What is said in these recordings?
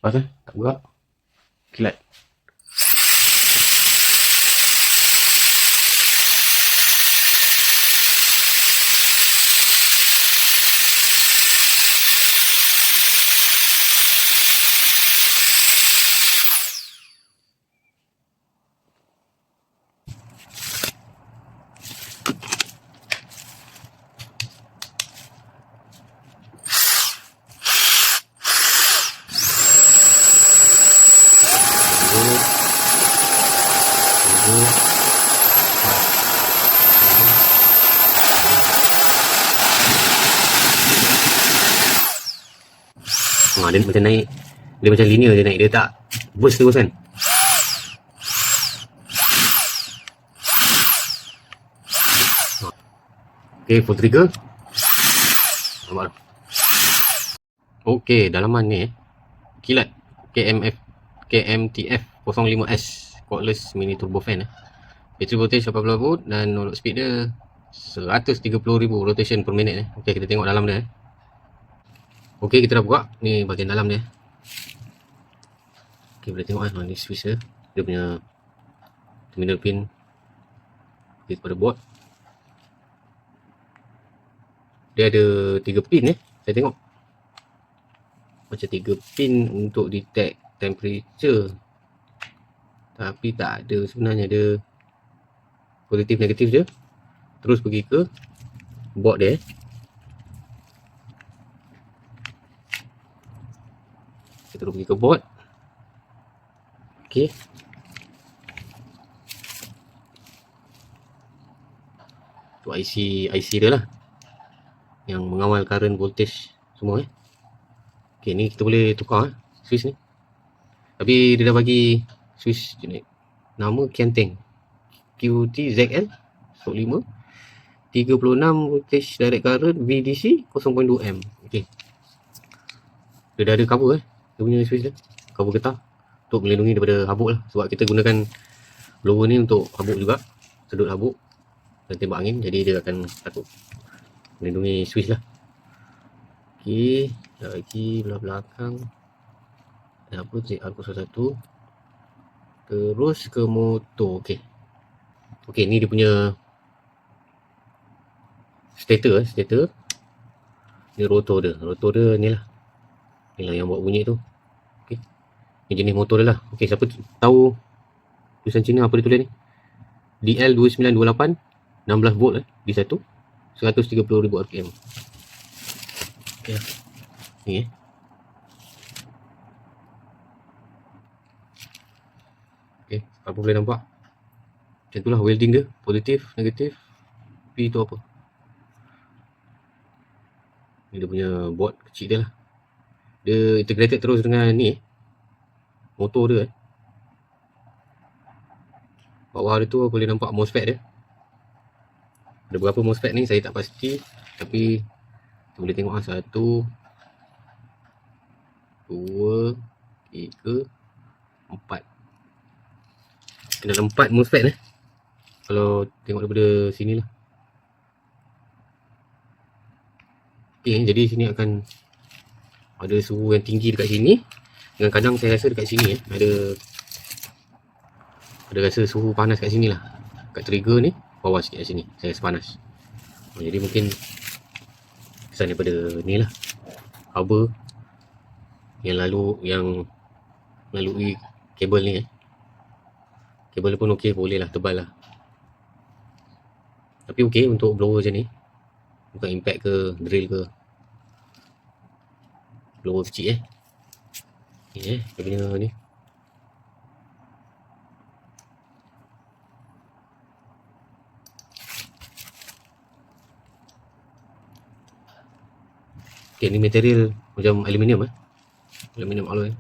Lepas tak gerak. Kilat. Dia macam naik, dia macam linear dia naik, dia tak burst terus kan. Okay, full trigger. Nampak tak? Okay, dalaman ni kilat KMTF 05S cordless mini turbo fan. Battery voltage 80 volt dan no load speed dia 130,000 rotation per minit. Okay, kita tengok dalam dia. Okay, kita dah buka. Ni bahagian dalam dia. Okay, boleh tengok kan. Ni switch dia. Dia punya terminal pin daripada board. Dia ada 3 pin saya tengok. Macam 3 pin untuk detect temperature. Tapi tak ada sebenarnya. Dia positif negatif je. Terus pergi ke board dia. Kita terus pergi ke board. Okay. Tu IC dia lah. Yang mengawal current voltage semua Okay, ni kita boleh tukar switch ni. Tapi dia dah bagi switch nama Kianteng QTZL 5 36 voltage direct current VDC 0.2 A. Okay. Dia dah ada cover dia punya switch dia. Cover getah untuk melindungi daripada habuk lah. Sebab kita gunakan blower ni untuk habuk juga. Sedut habuk dan tembak angin. Jadi dia akan takut melindungi switch lah. Okay, lagi belah belakang ada apa, ZR01. Terus ke motor. Okay, ni dia punya stator. Ni rotor dia ni lah yang buat bunyi tu. Okay, ni jenis motor dia lah. Okay, siapa tahu tulisan Cina apa dia tulis ni, DL2928 16 volt D1 130,000 RPM. Okay, ni Okay, apa boleh nampak macam tu lah welding dia, positif, negatif. P tu apa, ni dia punya board kecil dia lah. Dia integrated terus dengan ni motor dia. Bawah dia tu boleh nampak MOSFET dia. Ada berapa MOSFET ni saya tak pasti, tapi kita boleh tengok 1 2 3 4. Ada 4 MOSFET kalau tengok daripada sini lah. Okay, jadi sini akan ada suhu yang tinggi dekat sini. Dan kadang saya rasa dekat sini ada rasa suhu panas kat sini lah. Kat trigger ni bawah sikit kat sini saya rasa panas. Jadi mungkin kesan daripada ni lah, haba yang melalui kabel ni. Kabel pun okey, boleh lah, tebal lah. Tapi okey untuk blower macam ni. Bukan impact ke drill ke. Blower kecil ni dia punya ni. Okay, ni material macam aluminium aluminium alloy.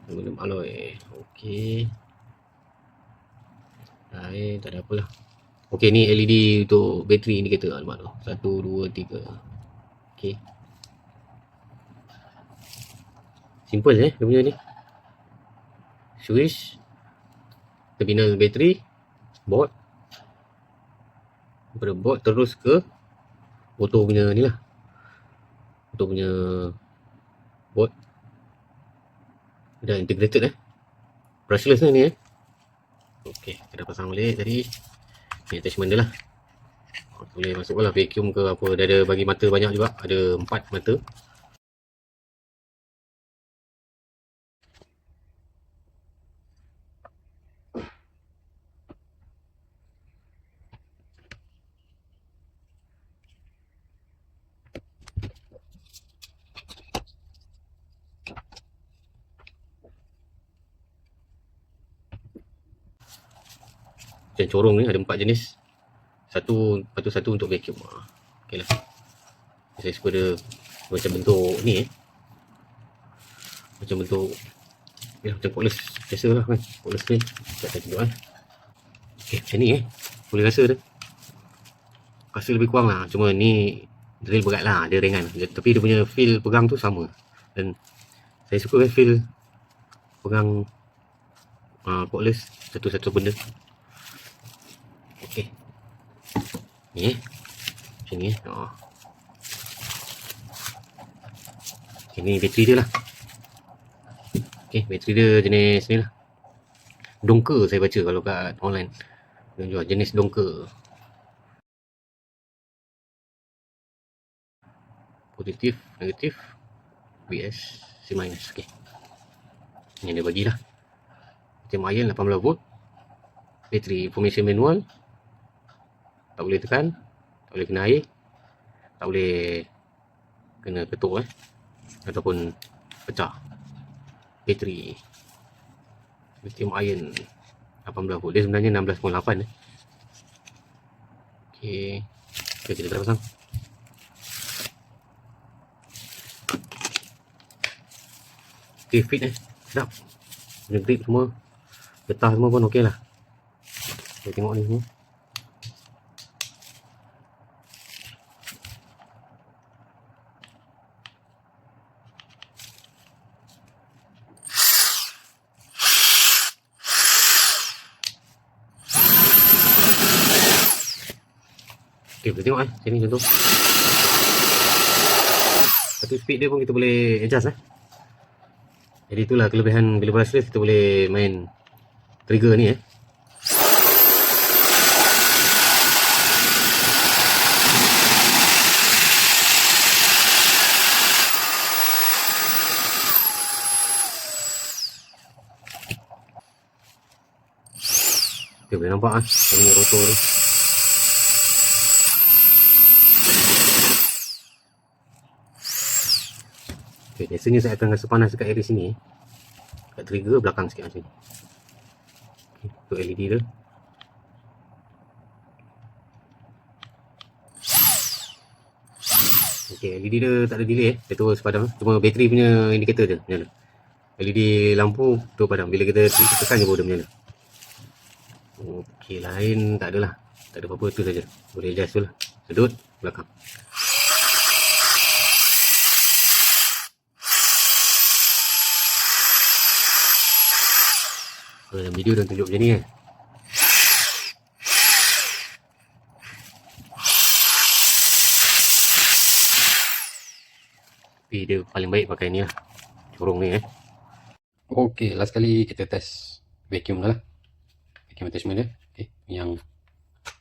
Aluminium alloy. Okey. Tak ada apalah. Okey, ni LED untuk bateri indicator alamat tu. 1 2 3. Okey. Simple dia punya ni. Switch, terminal bateri, board. Daripada board terus ke motor punya ni lah. Motor punya board dah integrated brushless ni okey, kita dah pasang balik tadi. Ni attachment dia lah. Boleh masukkan lah vacuum ke apa. Dia ada bagi mata banyak juga, ada 4 mata. Macam corong ni ada 4 jenis. Satu untuk vacuum. Okey lah. Saya suka dia macam bentuk ni macam bentuk macam cordless biasa lah kan. Cordless ni tak saya tunjuk okey, macam ni boleh rasa dia rasa lebih kurang lah, cuma ni drill berat lah, dia ringan tapi dia punya feel pegang tu sama. Dan saya suka kan feel pegang cordless satu-satu benda. okey, ni macam ni okey, ni bateri dia lah. okey, bateri dia jenis ni lah, Donker saya baca kalau kat online dia jual jenis Donker. Positif, negatif, BS, C minus. okey, ni dia bagilah macam iron 18 volt, bateri information manual, tak boleh tekan, tak boleh kena air, tak boleh kena ketuk ataupun pecah. Bateri lithium ion 18 volt, dia sebenarnya 16.8 okey, kita dah pasang. okey, fit sedap punya grip semua, getah semua pun okey lah. Kita tengok ni semua. okey, kita tengok sini contoh. Tapi speed dia pun kita boleh adjust jadi itulah kelebihan bila brushless, kita boleh main trigger ni okay, boleh nampak bunyi rotor tu. okay, biasanya saya akan rasa panas dekat area sini kat trigger belakang sikit macam ni. okay, untuk LED dia okay, LED dia tak ada delay dia terus padam, cuma bateri punya indikator je menyala. LED lampu tu padam bila kita tekan je baru dia menyala. okey, lain tak adalah, tak ada apa-apa, tu saja boleh adjust tu lah, sedut belakang. dalam video dah tunjuk macam ni tapi dia paling baik pakai ni lah, corong ni okey, last kali kita test vacuum lah, vacuum attachment dia. okey, yang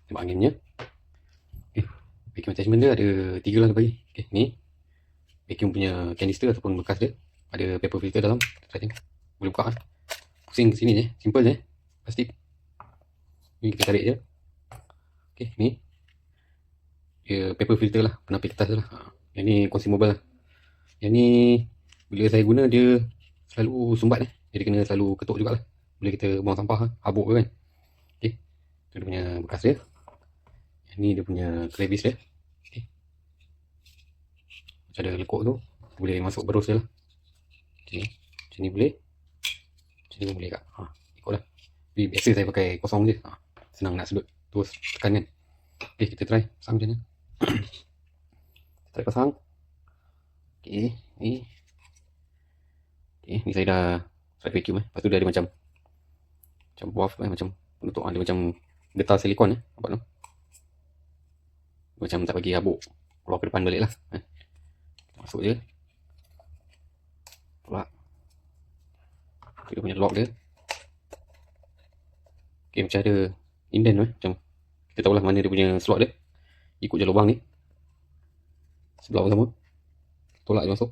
tembak anginnya. okey, vacuum attachment dia ada 3 lah bagi. okey, ni vacuum punya canister ataupun bekas dia, ada paper filter dalam. Kita try tengok, boleh buka pusing ke sini je, simple je plastik ni, kita tarik je. okey, ni dia paper filter lah, penapis kertas lah. yang ni consumable lah. yang ni bila saya guna dia selalu sumbat jadi kena selalu ketuk jugalah bila kita buang sampah habuk kan. okey, tu dia punya bekas dia. yang ni dia punya crevice dia. okey, macam ada lekuk tu, boleh masuk berus dia lah. macam ni boleh, macam ni pun boleh kak. Ikut lah, tapi biasa saya pakai kosong je, senang nak sedut terus tekan kan. okey, kita try pasang macam mana. kita try pasang. okey, ni ni saya dah try vacuum lepas tu dia ada macam buff macam penutup, ada macam getah silikon nampak tu, macam tak bagi habuk keluar ke depan balik lah. Masuk je, Dia punya lock dia. Okay, macam ada indent tu macam kita tahulah mana dia punya slot dia. Ikut je lubang ni. Sebelah sama. Tolak je masuk.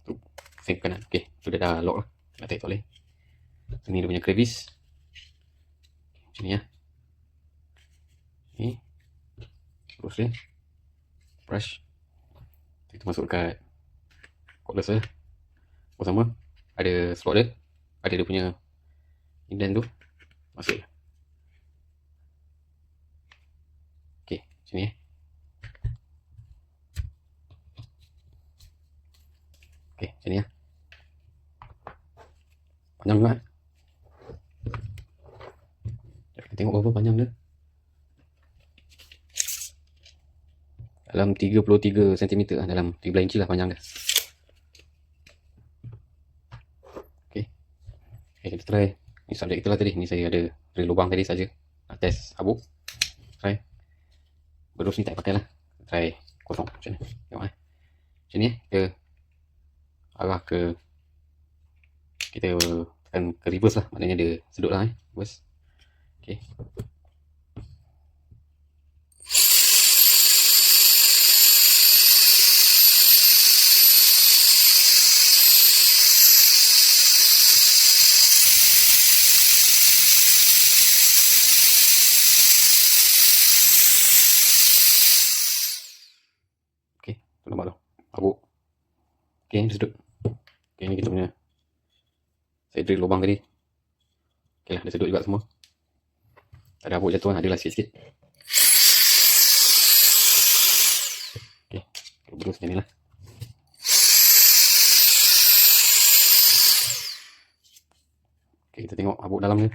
Tu, same kanan. Okay, tu dia dah lock lah. Nak tarik tak boleh. Sini dia punya crevice. Macam ni lah. Ni. Terus dia. Brush. Kita masuk dekat cordless lah. Sama. Ada slot dia. Ada dia punya indent tu. Masuk je. Okay, macam ni Okay, macam ni lah. Panjang juga. Kita tengok berapa panjang dia. Dalam 33 cm lah. Dalam 13 inci lah panjang dia. Okay. Okay, kita try. Ni subjek kita lah tadi. Ni saya ada drill lubang tadi saja. Nak test habuk. Try. Berus ni tak pakai lah. Try kosong macam ni. Tengok macam ni kita arah ke, kita tekan ke reverse lah. Maknanya dia sedut lah reverse. Okay. Okay, tu nampak tu. Habuk. Okay, dia sedut. Okay, ni kita punya. Saya drill lubang tadi. Okay lah, dia sedut juga semua. Tak ada habuk jatuh lah, adalah sikit-sikit. Okay, berus macam ni lah. Okay, kita tengok habuk dalam ni.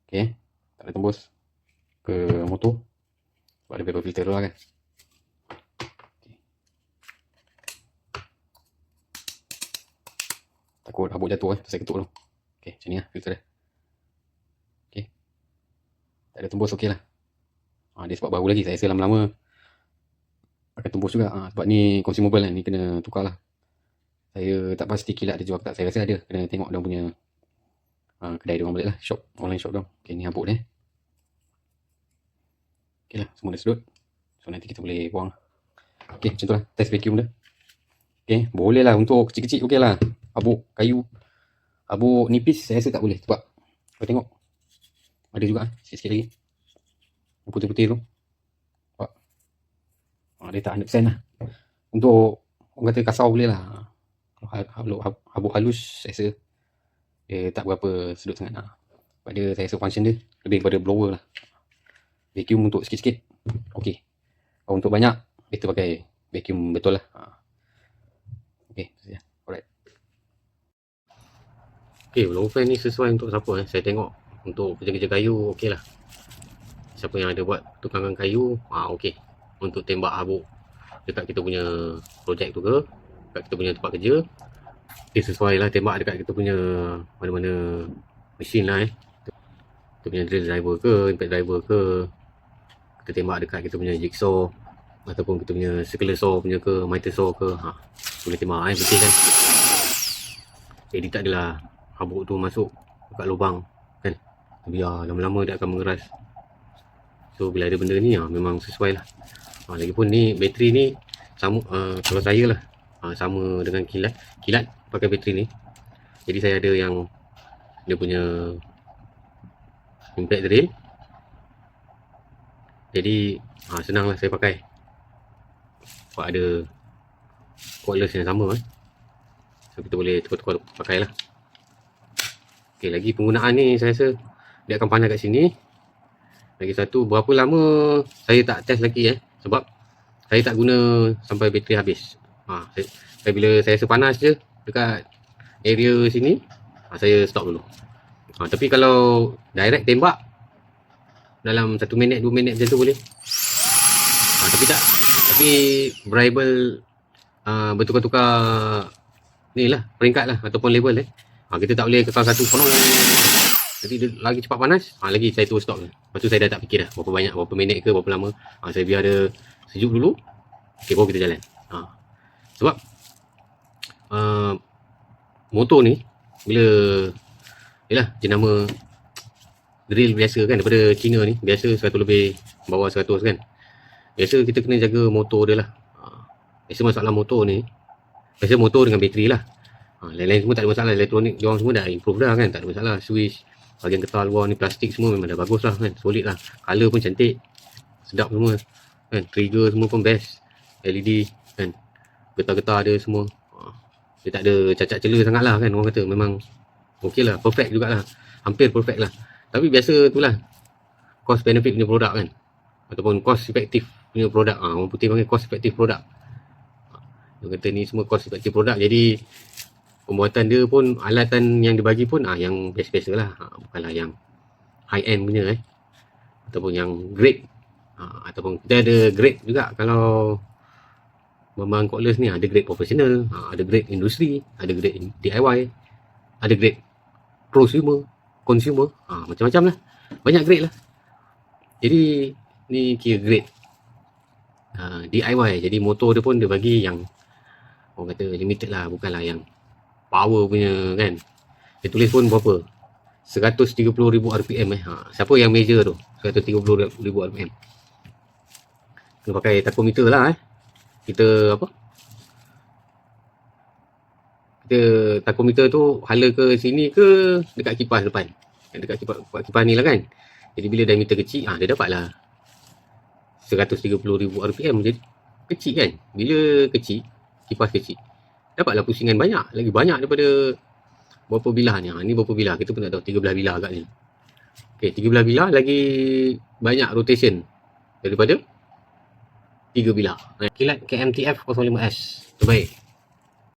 Okay, tak ada tembus ke motor. Sebab ada paper filter lah kan. Takut habuk jatuh tu saya ketuk dulu. Okay, macam ni lah filter dia. Okay, tak ada tembus, okey lah. Dia sebab baru lagi, saya rasa lama-lama akan tembus juga. Sebab ni consumable kan, ni kena tukar lah. Saya tak pasti kilat dia jual ke tak, saya rasa ada. Kena tengok dia punya kedai dia orang balik lah, shop, online shop dia. Okay, ni habuk dia. Okay lah, semua dah sedut. So nanti kita boleh buang. Okay, macam tu lah test vacuum dia. Okay, boleh lah untuk kecil-kecil, okey lah. Habuk kayu, habuk nipis saya rasa tak boleh. Sebab kau tengok ada juga sikit-sikit lagi putih-putih tu. Nampak? Dia tak 100% lah. Untuk orang kata kasar boleh lah. Habuk halus saya rasa dia tak berapa sedut sangat lah. Sebab dia saya rasa function dia lebih kepada blower lah. Vacuum untuk sikit-sikit okey. Kalau untuk banyak better pakai vacuum betul lah. Okey, alright. Okay, blower fan ni sesuai untuk siapa saya tengok untuk kerja-kerja kayu okey lah. Siapa yang ada buat tukangan kayu, okey. Untuk tembak habuk dekat kita punya projek tu ke, dekat kita punya tempat kerja, dia sesuai lah tembak dekat kita punya mana-mana mesin lah kita punya drill driver ke, impact driver ke, kita tembak dekat kita punya jigsaw ataupun kita punya circular saw punya ke, miter saw ke, boleh tembak betul kan. Jadi tak adalah habuk tu masuk dekat lubang kan, biar lama-lama dia akan mengeras. So bila ada benda ni memang sesuai lah. Lagipun ni bateri ni sama, kalau saya lah sama dengan kilat pakai bateri ni. Jadi saya ada yang dia punya impact drill, jadi senang lah saya pakai sebab ada cordless yang sama so kita boleh tukar-tukar pakai lah. Okay, lagi penggunaan ni saya rasa dia akan panas kat sini. Lagi satu, berapa lama saya tak test lagi sebab saya tak guna sampai bateri habis. Saya bila saya rasa panas je dekat area sini, saya stop dulu. Tapi kalau direct tembak dalam 1 minit 2 minit macam tu boleh. Tapi variable bertukar-tukar ni lah peringkat lah ataupun level kita tak boleh kekal satu penuh. Jadi dia lagi cepat panas, lagi saya terus stop. Lepas tu saya dah tak fikir dah berapa banyak, berapa minit ke, berapa lama. Saya biar dia sejuk dulu. Okay, baru kita jalan. Sebab motor ni bila yalah jenama drill biasa kan daripada China ni, biasa 100 lebih, bawah 100 kan. Biasa kita kena jaga motor dia lah. Biasa masalah motor ni, biasa motor dengan bateri lah. Lain-lain semua tak ada masalah, elektronik diorang semua dah improve dah kan, tak ada masalah. Switch, bahagian getah luar ni, plastik semua memang dah bagus lah kan, solid lah. Color pun cantik, sedap semua kan. Trigger semua pun best, LED kan, getah-getah ada semua. Dia tak ada cacat cela sangat lah kan, orang kata memang okey lah, perfect jugalah, hampir perfect lah. Tapi biasa tu lah, cost benefit punya produk kan, ataupun cost effective punya produk. Orang putih panggil cost effective produk. Dia kata ni semua cost effective produk, jadi pembuatan dia pun, alatan yang dibagi pun yang biasa-biasa lah, bukanlah yang high end punya ataupun yang grade. Ataupun kita ada grade juga. Kalau memang cordless ni ada grade profesional, ada grade industri, ada grade DIY, ada grade prosumer, consumer, macam-macam lah, banyak grade lah. Jadi ni kira grade DIY, jadi motor dia pun dia bagi yang orang kata limited lah, bukanlah yang power punya kan. Dia tulis pun berapa, 130,000 RPM siapa yang measure tu 130,000 RPM. Kena pakai tachometer lah kita tachometer tu hala ke sini ke dekat kipas depan, dekat kipas ni lah kan. Jadi bila diameter kecil, dia dapatlah 130,000 RPM. Jadi kecil kan, bila kecil, kipas kecil, dapatlah pusingan banyak, lagi banyak daripada berapa bilah ni. Ni berapa bilah kita pun tak tahu, 13 bilah kat ni. Okay, 13 bilah lagi banyak rotation daripada 3 bilah. Kilat KMTF 05S terbaik.